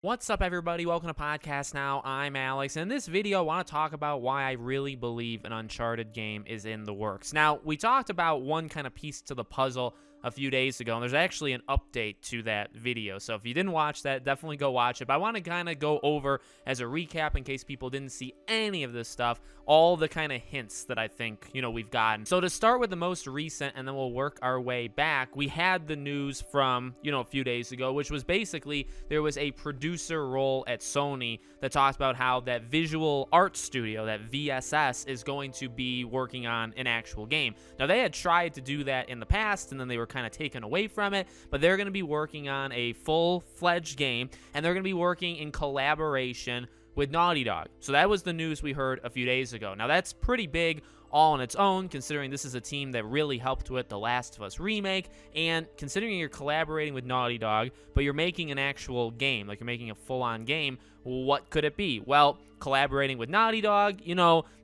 What's up, everybody? Welcome to Podcast Now. I'm Alex, and in this video, I want to talk about why I really believe an Uncharted game is in the works. Now, we talked about one kind of piece to the puzzle a few days ago, and there's actually an update to that video. So if you didn't watch that, definitely go watch it. But I want to kind of go over, as a recap, in case people didn't see any of this stuff, all the kind of hints that I think, we've gotten. So to start with the most recent, and then we'll work our way back, we had the news from, a few days ago, which was basically there was a producer role at Sony that talked about how that visual art studio, that VSS, is going to be working on an actual game. Now, they had tried to do that in the past, and then they were kind of taken away from it, but they're going to be working on a full-fledged game, and they're going to be working in collaboration with Naughty Dog. So that was the news we heard a few days ago. Now, that's pretty big all on its own, considering this is a team that really helped with The Last of Us remake, and considering you're collaborating with Naughty Dog, but you're making an actual game, like you're making a full-on game, what could it be? Well, collaborating with Naughty Dog,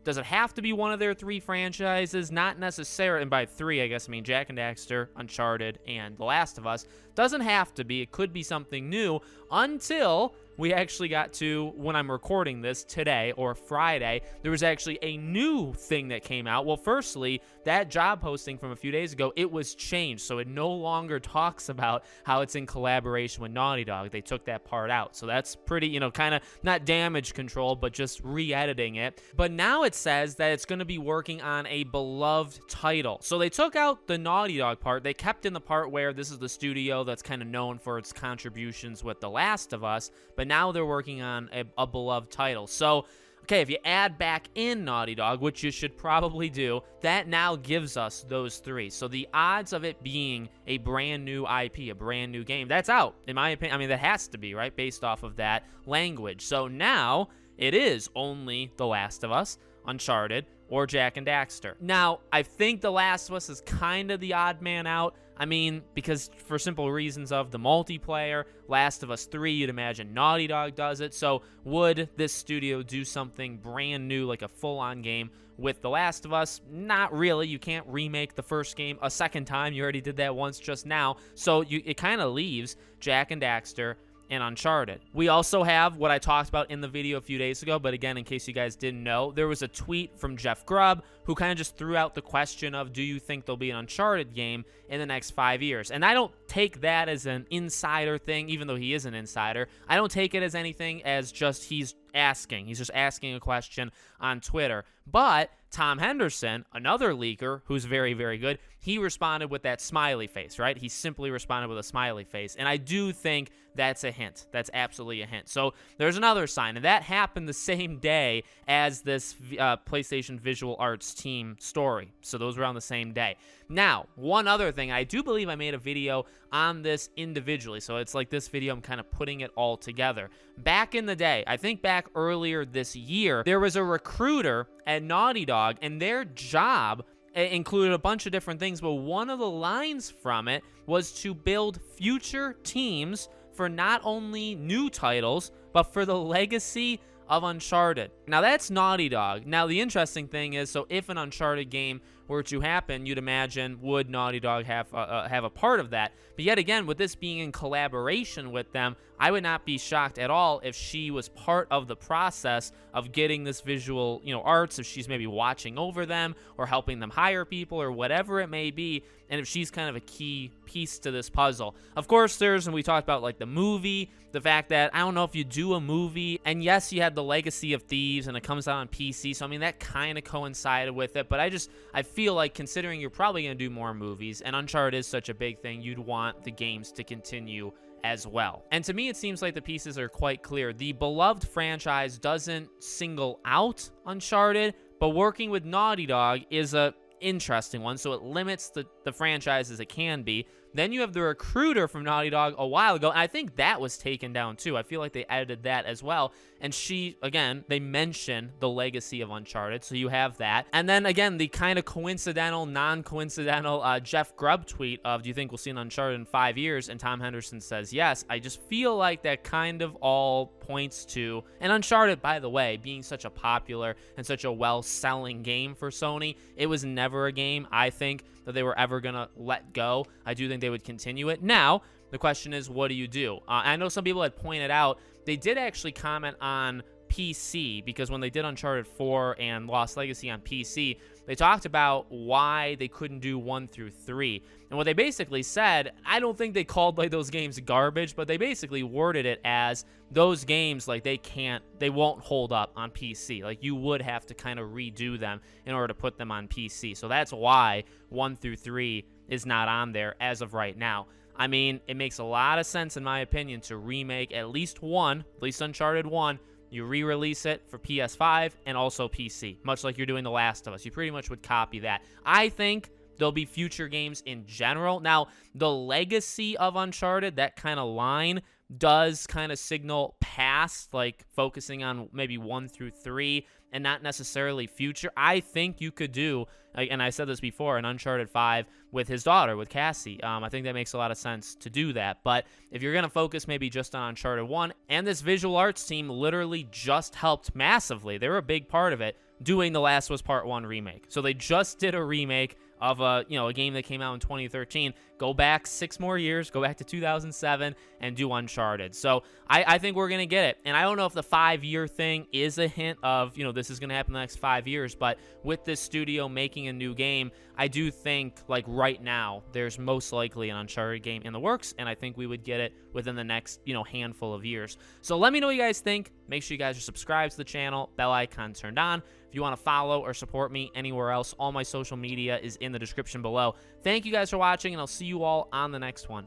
does it have to be one of their three franchises? Not necessarily, and by three, I guess I mean Jak and Daxter, Uncharted, and The Last of Us. Doesn't have to be. It could be something new until we actually got to, when I'm recording this today or Friday, there was actually a new thing that came out. Well, firstly, that job posting from a few days ago, it was changed. So it no longer talks about how it's in collaboration with Naughty Dog. They took that part out. So that's pretty, kind of not damage control, but just re-editing it. But now it says that it's going to be working on a beloved title. So they took out the Naughty Dog part. They kept in the part where this is the studio that's kind of known for its contributions with The Last of Us, but now they're working on a beloved title. So, okay, if you add back in Naughty Dog, which you should probably do, that now gives us those three. So the odds of it being a brand new IP, a brand new game, that's out, in my opinion. I mean, that has to be, right, based off of that language. So now it is only The Last of Us, Uncharted, or Jak and Daxter. Now, I think The Last of Us is kind of the odd man out. I mean, because for simple reasons of the multiplayer, Last of Us 3, you'd imagine Naughty Dog does it. So would this studio do something brand new, like a full-on game with The Last of Us? Not really. You can't remake the first game a second time. You already did that once just now. So it kind of leaves Jak and Daxter and Uncharted. We also have what I talked about in the video a few days ago, but again, in case you guys didn't know, there was a tweet from Jeff Grubb who kind of just threw out the question of, do you think there'll be an Uncharted game in the next 5 years? And I don't take that as an insider thing, even though he is an insider. I don't take it as anything as just he's just asking a question on Twitter. But Tom Henderson, another leaker who's very, very good, he responded with that smiley face, right? He simply responded with a smiley face. And I do think that's a hint. That's absolutely a hint. So there's another sign. And that happened the same day as this PlayStation Visual Arts team story. So those were on the same day. Now, one other thing, I do believe I made a video on this individually. So it's like this video, I'm kind of putting it all together. Back in the day, I think back earlier this year, there was a recruiter at Naughty Dog, and their job included a bunch of different things, but one of the lines from it was to build future teams for not only new titles, but for the legacy of Uncharted. Now, that's Naughty Dog. Now, the interesting thing is, so if an Uncharted game were to happen, you'd imagine, would Naughty Dog have a part of that? But yet again, with this being in collaboration with them, I would not be shocked at all if she was part of the process of getting this visual, arts, if she's maybe watching over them or helping them hire people or whatever it may be, and if she's kind of a key piece to this puzzle. Of course, and we talked about like the movie, the fact that I don't know if you do a movie, and yes, you had the Legacy of Thieves, and it comes out on PC, so I mean, that kind of coincided with it, but I feel like considering you're probably going to do more movies, and Uncharted is such a big thing, you'd want the games to continue as well. And to me, it seems like the pieces are quite clear. The beloved franchise doesn't single out Uncharted, but working with Naughty Dog is a interesting one, so it limits the franchise as it can be. Then you have the recruiter from Naughty Dog a while ago, and I think that was taken down too. I feel like they edited that as well. And she, again, they mention the legacy of Uncharted, so you have that. And then again, the kind of coincidental, non-coincidental Jeff Grubb tweet of, do you think we'll see an Uncharted in 5 years? And Tom Henderson says yes. I just feel like that kind of all points to, and Uncharted, by the way, being such a popular and such a well-selling game for Sony, it was never a game, I think, that they were ever going to let go. I do think they would continue it. Now, the question is, what do you do? I know some people had pointed out they did actually comment on PC, because when they did Uncharted 4 and Lost Legacy on PC, they talked about why they couldn't do 1 through 3. And what they basically said, I don't think they called like those games garbage, but they basically worded it as those games, like they won't hold up on PC. Like you would have to kind of redo them in order to put them on PC. So that's why 1 through 3 is not on there as of right now. I mean, it makes a lot of sense in my opinion to remake at least Uncharted 1. You re-release it for PS5 and also PC, much like you're doing The Last of Us. You pretty much would copy that. I think there'll be future games in general. Now, the legacy of Uncharted, that kind of line, does kind of signal past, like focusing on maybe 1 through 3 and not necessarily future. I think you could do, and I said this before, an Uncharted 5 with his daughter, with Cassie. I think that makes a lot of sense to do that. But if you're going to focus maybe just on Uncharted 1, and this visual arts team literally just helped massively, they were a big part of it, doing The Last of Us Part 1 remake. So they just did a remake of a game that came out in 2013. Go back 6 more years, go back to 2007, and do Uncharted. So I think we're going to get it. And I don't know if the 5-year thing is a hint of, this is going to happen in the next 5 years, but with this studio making a new game, I do think, like right now, there's most likely an Uncharted game in the works, and I think we would get it within the next, handful of years. So let me know what you guys think. Make sure you guys are subscribed to the channel, bell icon turned on. If you want to follow or support me anywhere else, all my social media is in the description below. Thank you guys for watching, and I'll see you all on the next one.